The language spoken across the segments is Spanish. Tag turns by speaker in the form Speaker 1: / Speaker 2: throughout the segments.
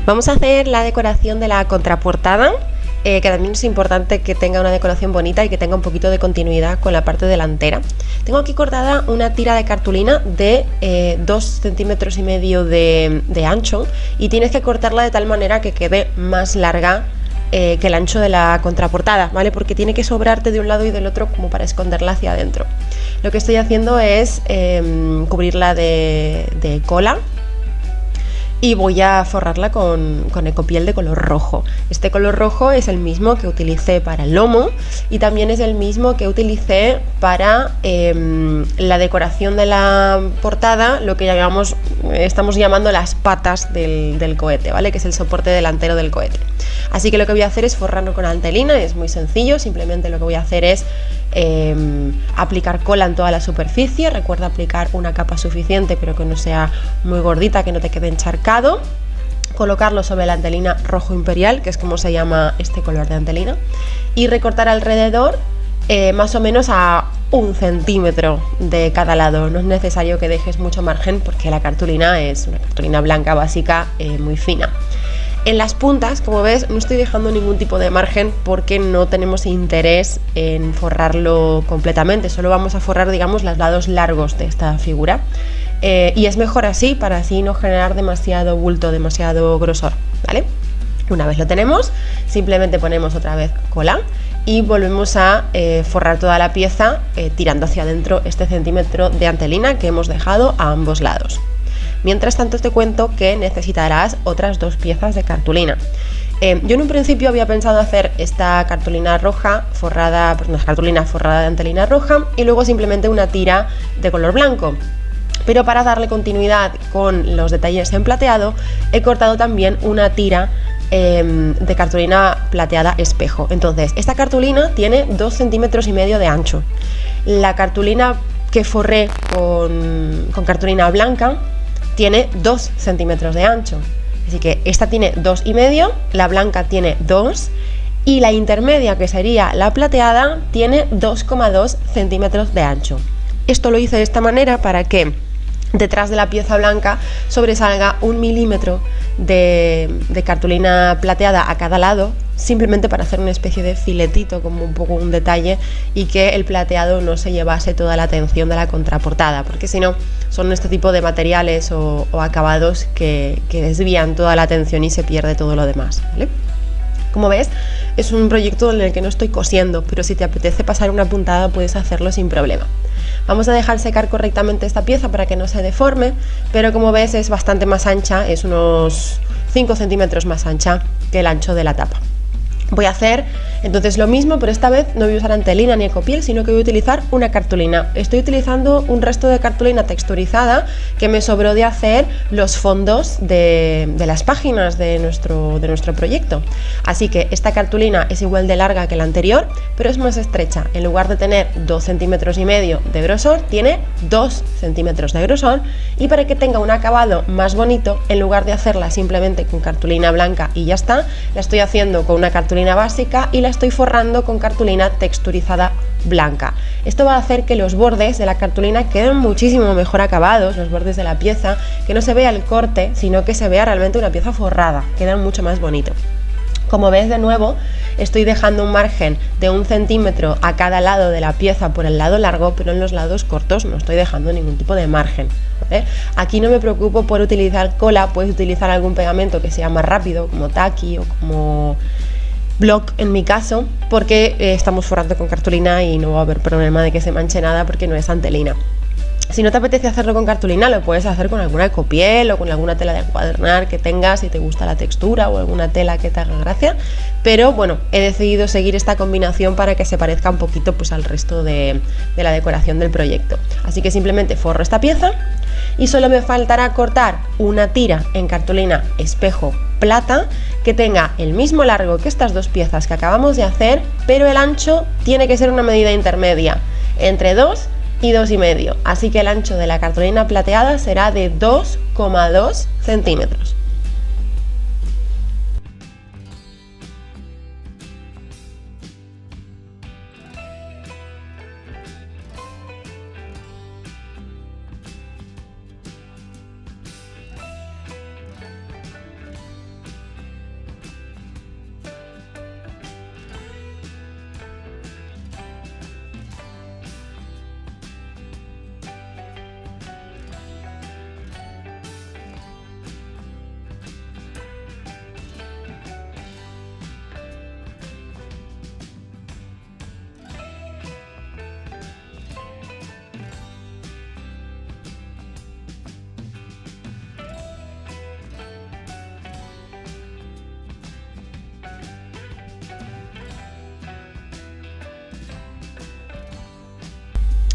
Speaker 1: Vamos a hacer la decoración de la contraportada, que también es importante que tenga una decoración bonita y que tenga un poquito de continuidad con la parte delantera. Tengo aquí cortada una tira de cartulina de 2,5 centímetros de ancho, y tienes que cortarla de tal manera que quede más larga que el ancho de la contraportada, ¿vale? Porque tiene que sobrarte de un lado y del otro como para esconderla hacia adentro. Lo que estoy haciendo es cubrirla de cola, y voy a forrarla con ecopiel de color rojo. Este color rojo es el mismo que utilicé para el lomo y también es el mismo que utilicé para la decoración de la portada, lo que estamos llamando las patas del cohete, ¿vale? Que es el soporte delantero del cohete. Así que lo que voy a hacer es forrarlo con antelina, es muy sencillo, simplemente lo que voy a hacer es aplicar cola en toda la superficie. Recuerda aplicar una capa suficiente, pero que no sea muy gordita, que no te quede encharcado. Colocarlo sobre la antelina rojo imperial, que es como se llama este color de antelina, y recortar alrededor más o menos a 1 centímetro de cada lado. No es necesario que dejes mucho margen porque la cartulina es una cartulina blanca básica muy fina. En las puntas, como ves, no estoy dejando ningún tipo de margen porque no tenemos interés en forrarlo completamente, solo vamos a forrar, digamos, los lados largos de esta figura. Y es mejor así, para así no generar demasiado bulto, demasiado grosor, ¿vale? Una vez lo tenemos, simplemente ponemos otra vez cola y volvemos a forrar toda la pieza tirando hacia adentro este centímetro de antelina que hemos dejado a ambos lados. Mientras tanto te cuento que necesitarás otras 2 piezas de cartulina. Yo en un principio había pensado hacer esta cartulina roja forrada, pues una cartulina forrada de antelina roja y luego simplemente una tira de color blanco. Pero para darle continuidad con los detalles en plateado, he cortado también una tira de cartulina plateada espejo. Entonces, esta cartulina tiene 2,5 centímetros de ancho. La cartulina que forré con cartulina blanca tiene 2 centímetros de ancho, así que esta tiene 2,5, la blanca tiene 2 y la intermedia, que sería la plateada, tiene 2,2 centímetros de ancho. Esto lo hice de esta manera para que detrás de la pieza blanca sobresalga 1 milímetro de cartulina plateada a cada lado, simplemente para hacer una especie de filetito, como un poco un detalle, y que el plateado no se llevase toda la atención de la contraportada, porque si no son este tipo de materiales o acabados que desvían toda la atención y se pierde todo lo demás, ¿vale? Como ves, es un proyecto en el que no estoy cosiendo, pero si te apetece pasar una puntada puedes hacerlo sin problema. Vamos a dejar secar correctamente esta pieza para que no se deforme, pero como ves es bastante más ancha, es unos 5 centímetros más ancha que el ancho de la tapa. Voy a hacer entonces lo mismo, pero esta vez no voy a usar antelina ni ecopiel, sino que voy a utilizar una cartulina. Estoy utilizando un resto de cartulina texturizada que me sobró de hacer los fondos de las páginas de nuestro proyecto. Así que esta cartulina es igual de larga que la anterior, pero es más estrecha. En lugar de tener 2,5 centímetros de grosor, tiene 2 centímetros de grosor, y para que tenga un acabado más bonito, en lugar de hacerla simplemente con cartulina blanca y ya está, la estoy haciendo con una cartulina básica y la estoy forrando con cartulina texturizada blanca. Esto va a hacer que los bordes de la cartulina queden muchísimo mejor acabados, los bordes de la pieza, que no se vea el corte, sino que se vea realmente una pieza forrada, quedan mucho más bonito. Como ves, de nuevo estoy dejando un margen de 1 centímetro a cada lado de la pieza por el lado largo, pero en los lados cortos no estoy dejando ningún tipo de margen, ¿vale? Aquí no me preocupo por utilizar cola, puedes utilizar algún pegamento que sea más rápido, como Tacky o como Block en mi caso, porque estamos forrando con cartulina y no va a haber problema de que se manche nada porque no es antelina. Si no te apetece hacerlo con cartulina, lo puedes hacer con alguna ecopiel o con alguna tela de encuadernar que tengas, si te gusta la textura, o alguna tela que te haga gracia. Pero bueno, he decidido seguir esta combinación para que se parezca un poquito pues al resto de la decoración del proyecto. Así que simplemente forro esta pieza y solo me faltará cortar una tira en cartulina espejo plata que tenga el mismo largo que estas 2 piezas que acabamos de hacer, pero el ancho tiene que ser una medida intermedia, entre 2 y 2,5, así que el ancho de la cartulina plateada será de 2,2 centímetros.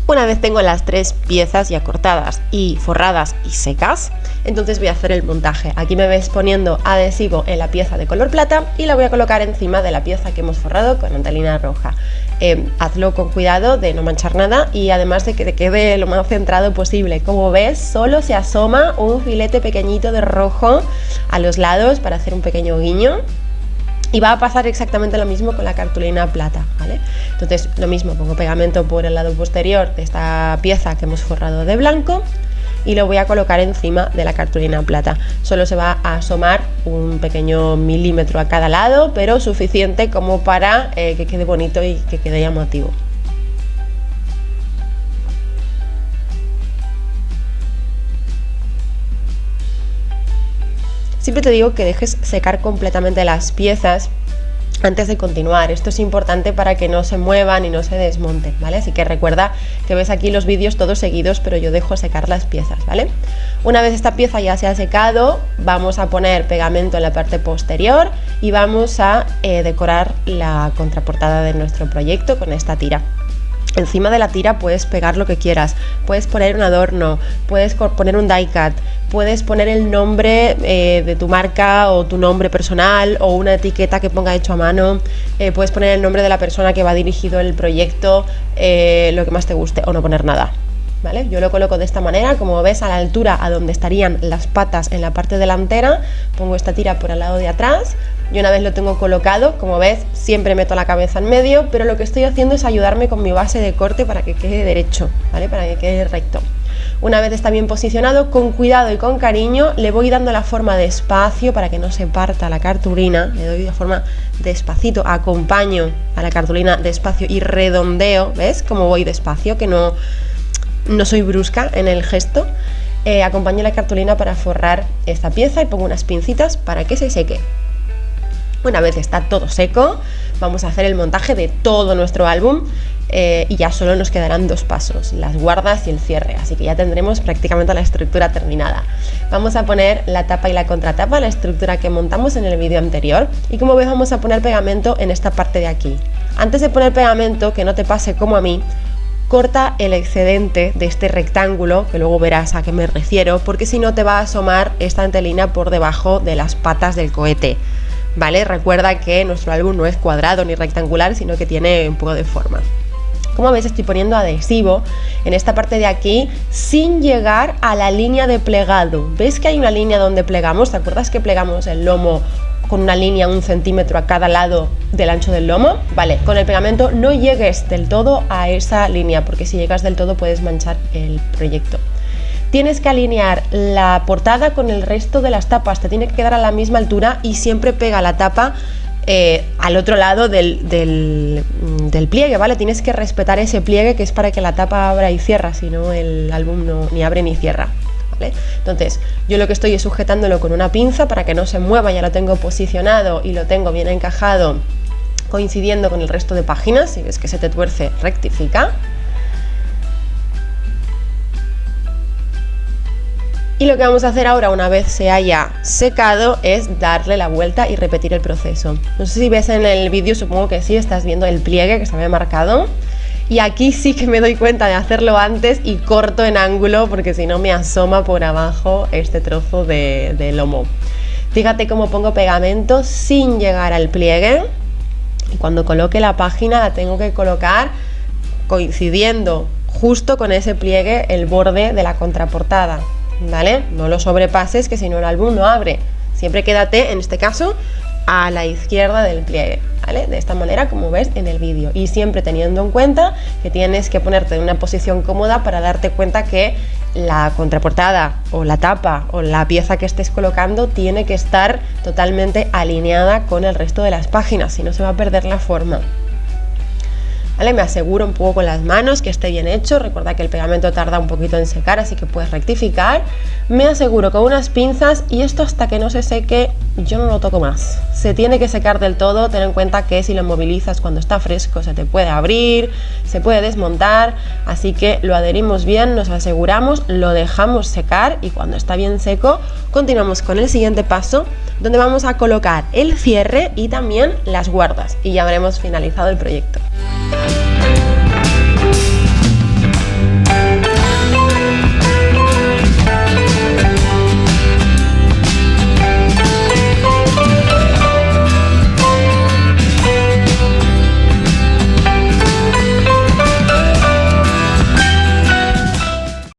Speaker 1: Una vez tengo las 3 piezas ya cortadas y forradas y secas, entonces voy a hacer el montaje. Aquí me ves poniendo adhesivo en la pieza de color plata y la voy a colocar encima de la pieza que hemos forrado con antelina roja. Hazlo con cuidado de no manchar nada y además de que te quede lo más centrado posible. Como ves, solo se asoma un filete pequeñito de rojo a los lados para hacer un pequeño guiño. Y va a pasar exactamente lo mismo con la cartulina plata, ¿vale? Entonces lo mismo, pongo pegamento por el lado posterior de esta pieza que hemos forrado de blanco y lo voy a colocar encima de la cartulina plata. Solo se va a asomar un pequeño milímetro a cada lado, pero suficiente como para que quede bonito y que quede llamativo. Siempre te digo que dejes secar completamente las piezas antes de continuar. Esto es importante para que no se muevan y no se desmonten, ¿vale? Así que recuerda que ves aquí los vídeos todos seguidos, pero yo dejo secar las piezas, ¿vale? Una vez esta pieza ya se ha secado, vamos a poner pegamento en la parte posterior y vamos a decorar la contraportada de nuestro proyecto con esta tira. Encima de la tira puedes pegar lo que quieras, puedes poner un adorno, puedes poner un die cut, puedes poner el nombre de tu marca o tu nombre personal o una etiqueta que ponga hecho a mano, puedes poner el nombre de la persona que va dirigido el proyecto, lo que más te guste, o no poner nada, ¿vale? Yo lo coloco de esta manera, como ves, a la altura a donde estarían las patas en la parte delantera, pongo esta tira por el lado de atrás. Y una vez lo tengo colocado, como ves, siempre meto la cabeza en medio, pero lo que estoy haciendo es ayudarme con mi base de corte para que quede derecho, ¿vale? Para que quede recto. Una vez está bien posicionado, con cuidado y con cariño, le voy dando la forma despacio para que no se parta la cartulina. Le doy de forma despacito, acompaño a la cartulina despacio y redondeo, ¿ves? Como voy despacio, que no soy brusca en el gesto. Acompaño la cartulina para forrar esta pieza y pongo unas pincitas para que se seque. Una vez está todo seco, vamos a hacer el montaje de todo nuestro álbum y ya solo nos quedarán 2 pasos, las guardas y el cierre, así que ya tendremos prácticamente la estructura terminada. Vamos a poner la tapa y la contratapa, la estructura que montamos en el vídeo anterior, y como ves vamos a poner pegamento en esta parte de aquí. Antes de poner pegamento, que no te pase como a mí, corta el excedente de este rectángulo, que luego verás a qué me refiero, porque si no te va a asomar esta antelina por debajo de las patas del cohete. ¿Vale? Recuerda que nuestro álbum no es cuadrado ni rectangular, sino que tiene un poco de forma. Como ves, estoy poniendo adhesivo en esta parte de aquí sin llegar a la línea de plegado. ¿Ves que hay una línea donde plegamos? ¿Te acuerdas que plegamos el lomo con una línea 1 centímetro a cada lado del ancho del lomo? Vale, con el pegamento no llegues del todo a esa línea, porque si llegas del todo puedes manchar el proyecto. Tienes que alinear la portada con el resto de las tapas, te tiene que quedar a la misma altura y siempre pega la tapa al otro lado del pliegue, ¿vale? Tienes que respetar ese pliegue, que es para que la tapa abra y cierra, si no el álbum no, ni abre ni cierra, ¿vale? Entonces yo lo que estoy es sujetándolo con una pinza para que no se mueva, ya lo tengo posicionado y lo tengo bien encajado coincidiendo con el resto de páginas. Si ves que se te tuerce, rectifica. Y lo que vamos a hacer ahora, una vez se haya secado, es darle la vuelta y repetir el proceso. No sé si ves en el vídeo, supongo que sí, estás viendo el pliegue que se me marcado. Y aquí sí que me doy cuenta de hacerlo antes y corto en ángulo, porque si no me asoma por abajo este trozo de lomo. Fíjate cómo pongo pegamento sin llegar al pliegue. Y cuando coloque la página la tengo que colocar coincidiendo justo con ese pliegue el borde de la contraportada. ¿Vale? No lo sobrepases, que si no el álbum no abre. Siempre quédate, en este caso, a la izquierda del pliegue, ¿vale? De esta manera, como ves en el vídeo. Y siempre teniendo en cuenta que tienes que ponerte en una posición cómoda para darte cuenta que la contraportada o la tapa o la pieza que estés colocando tiene que estar totalmente alineada con el resto de las páginas, si no se va a perder la forma. ¿Vale? Me aseguro un poco con las manos que esté bien hecho. Recuerda que el pegamento tarda un poquito en secar, así que puedes rectificar. Me aseguro con unas pinzas, y esto hasta que no se seque yo no lo toco más. Se tiene que secar del todo. Ten en cuenta que si lo movilizas cuando está fresco se te puede abrir, se puede desmontar, así que lo adherimos bien, nos aseguramos, lo dejamos secar y cuando está bien seco continuamos con el siguiente paso, donde vamos a colocar el cierre y también las guardas, y ya habremos finalizado el proyecto.